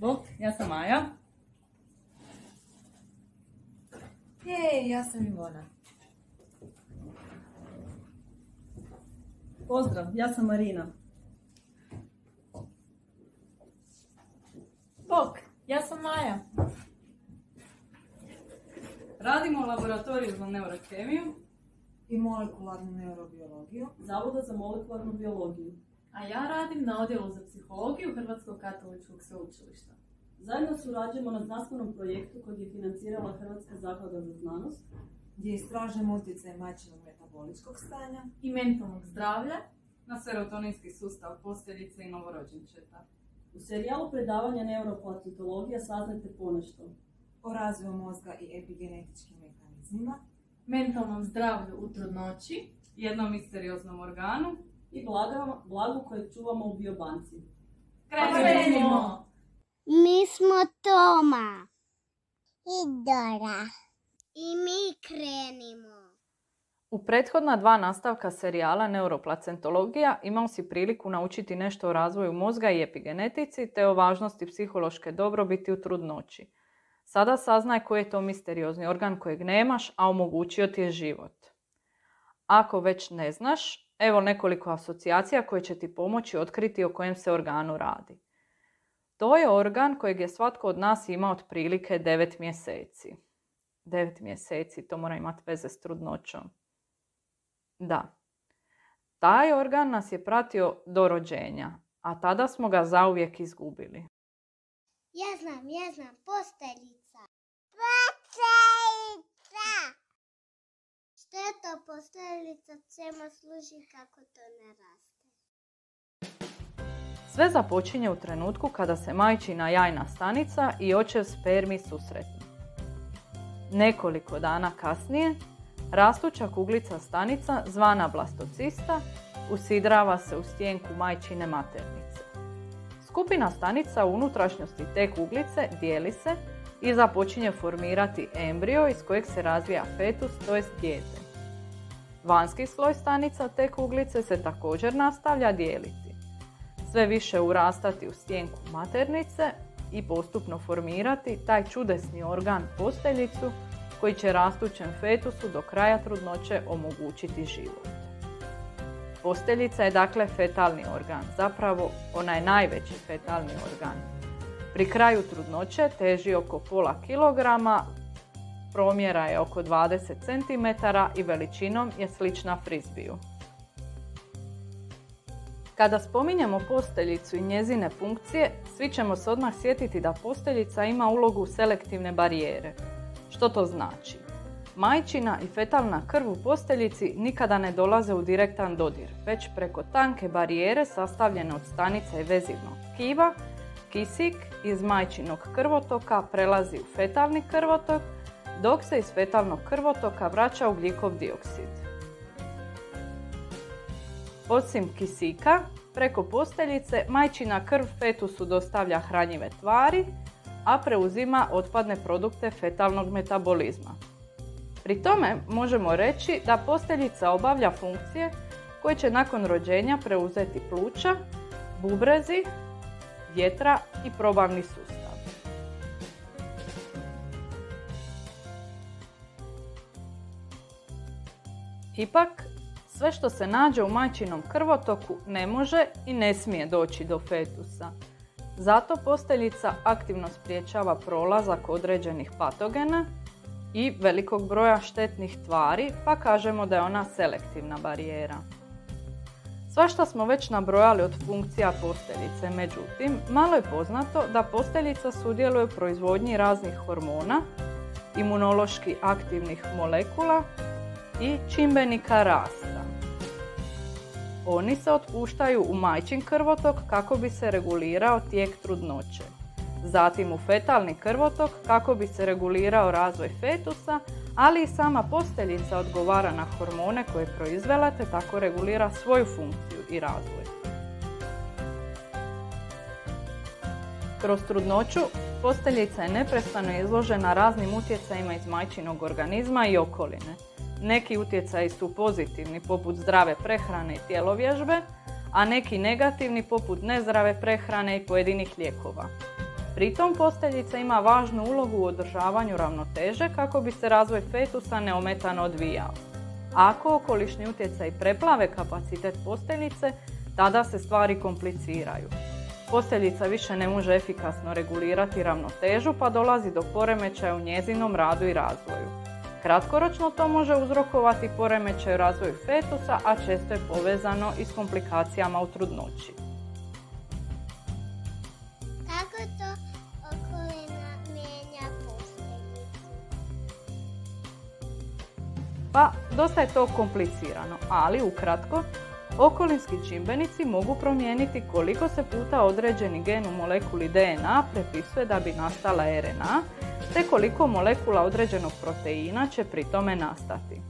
Bok, ja sam Maja. Jej, ja sam Ivona. Pozdrav, ja sam Marina. Bok, ja sam Maja. Radimo u laboratoriju za neurokemiju I molekularnu neurobiologiju. Zavoda za molekularnu biologiju. A ja radim na odjelu za psihologiju Hrvatskog katoličkog sveučilišta. Zajedno surađujemo na znanstvenom projektu kojeg je financirala Hrvatska zaklada za znanost, Gdje istražujemo utjecaj majčinog metaboličkog stanja I mentalnog zdravlja. na serotoninski sustav posteljice i novorođenčeta. U serijalu predavanja neuropatologija saznajte ponešto o razvoju mozga i epigenetičkim mehanizmima, Mentalnom zdravlju u trudnoći. jednom misterioznom organu i blagu kojeg čuvamo u biobanci. Krenimo! Mi smo Toma i Dora i mi krenimo. U prethodna 2 nastavka serijala Neuroplacentologija imao si priliku naučiti nešto o razvoju mozga i epigenetici te o važnosti psihološke dobrobiti u trudnoći. Sada saznaj koji je to misteriozni organ kojeg nemaš, a omogućio ti je život. Ako već ne znaš, evo nekoliko asocijacija koje će ti pomoći otkriti o kojem se organu radi. To je organ kojeg je svatko od nas imao otprilike 9 mjeseci. 9 mjeseci, to mora imati veze s trudnoćom. Da. Taj organ nas je pratio do rođenja, a tada smo ga zauvijek izgubili. Ja znam, posteljica. Posteljica! Što je to posteljica? Čemu služi, kako to ne raste? Sve započinje u trenutku kada se majčina jajna stanica i očev spermi susretnu. Nekoliko dana kasnije, rastuća kuglica stanica, zvana blastocista, usidrava se u stjenku majčine maternice. Skupina stanica u unutrašnjosti te kuglice dijeli se i započinje formirati embrio iz kojeg se razvija fetus, to jest dijete. Vanjski sloj stanica te kuglice se također nastavlja dijeliti. Sve više urastati u stjenku maternice i postupno formirati taj čudesni organ posteljicu koji će rastućem fetusu do kraja trudnoće omogućiti život. Posteljica je dakle fetalni organ, zapravo ona je najveći fetalni organ. Pri kraju trudnoće teži oko pola kilograma, promjera je oko 20 cm i veličinom je slična frizbiju. Kada spominjemo posteljicu i njezine funkcije, svi ćemo se odmah sjetiti da posteljica ima ulogu selektivne barijere. Što to znači? Majčina i fetalna krv u posteljici nikada ne dolaze u direktan dodir, već preko tanke barijere sastavljene od stanica i vezivnog tkiva, kisik iz majčinog krvotoka prelazi u fetalni krvotok, dok se iz fetalnog krvotoka vraća ugljikov dioksid. Osim kisika, preko posteljice majčina krv fetusu dostavlja hranjive tvari, a preuzima otpadne produkte fetalnog metabolizma. Pri tome možemo reći da posteljica obavlja funkcije koje će nakon rođenja preuzeti pluća, bubrezi, jetra i probavni sustav. Ipak, sve što se nađe u majčinom krvotoku ne može i ne smije doći do fetusa. Zato posteljica aktivno sprječava prolazak određenih patogena i velikog broja štetnih tvari, pa kažemo da je ona selektivna barijera. Svašta smo već nabrojali od funkcija posteljice, međutim, malo je poznato da posteljica sudjeluje u proizvodnji raznih hormona, imunološki aktivnih molekula i čimbenika rasta. Oni se otpuštaju u majčin krvotok kako bi se regulirao tijek trudnoće. Zatim u fetalni krvotok kako bi se regulirao razvoj fetusa, ali i sama posteljica odgovara na hormone koje je proizvela te tako regulira svoju funkciju i razvoj. Kroz trudnoću posteljica je neprestano izložena raznim utjecajima iz majčinog organizma i okoline. Neki utjecaji su pozitivni poput zdrave prehrane i tjelovježbe, a neki negativni poput nezdrave prehrane i pojedinih lijekova. Pritom posteljica ima važnu ulogu u održavanju ravnoteže kako bi se razvoj fetusa neometano odvijao. Ako okolišni utjecaj preplave kapacitet posteljice, tada se stvari kompliciraju. Posteljica više ne može efikasno regulirati ravnotežu pa dolazi do poremećaja u njezinom radu i razvoju. Kratkoročno to može uzrokovati poremećaj u razvoju fetusa, a često je povezano i s komplikacijama u trudnoći. Kako to okolina mijenja posteljicu? Pa, dosta je to komplicirano, ali ukratko, okolinski čimbenici mogu promijeniti koliko se puta određeni gen u molekuli DNA prepisuje da bi nastala RNA, te koliko molekula određenog proteina će pri tome nastati.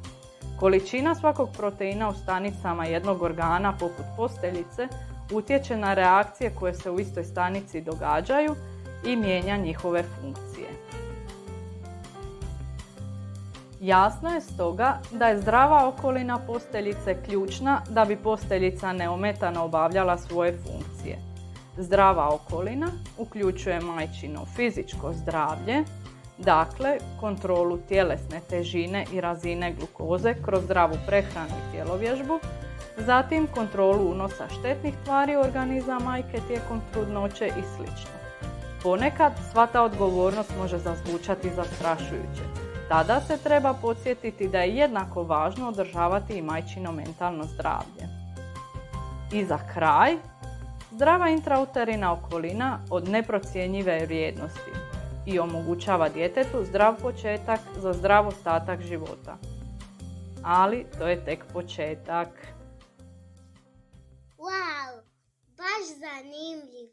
Količina svakog proteina u stanicama jednog organa poput posteljice utječe na reakcije koje se u istoj stanici događaju i mijenja njihove funkcije. Jasno je stoga da je zdrava okolina posteljice ključna da bi posteljica neometano obavljala svoje funkcije. Zdrava okolina uključuje majčino fizičko zdravlje, dakle kontrolu tjelesne težine i razine glukoze kroz zdravu prehranu i tjelovježbu, zatim kontrolu unosa štetnih tvari u organizam majke tijekom trudnoće i sl. Ponekad sva ta odgovornost može zazvučati zastrašujuće. Tada se treba podsjetiti da je jednako važno održavati i majčino mentalno zdravlje. I za kraj, zdrava intrauterina okolina od neprocjenjive je vrijednosti i omogućava djetetu zdrav početak za zdrav ostatak života. Ali to je tek početak. Wow, baš zanimljivo.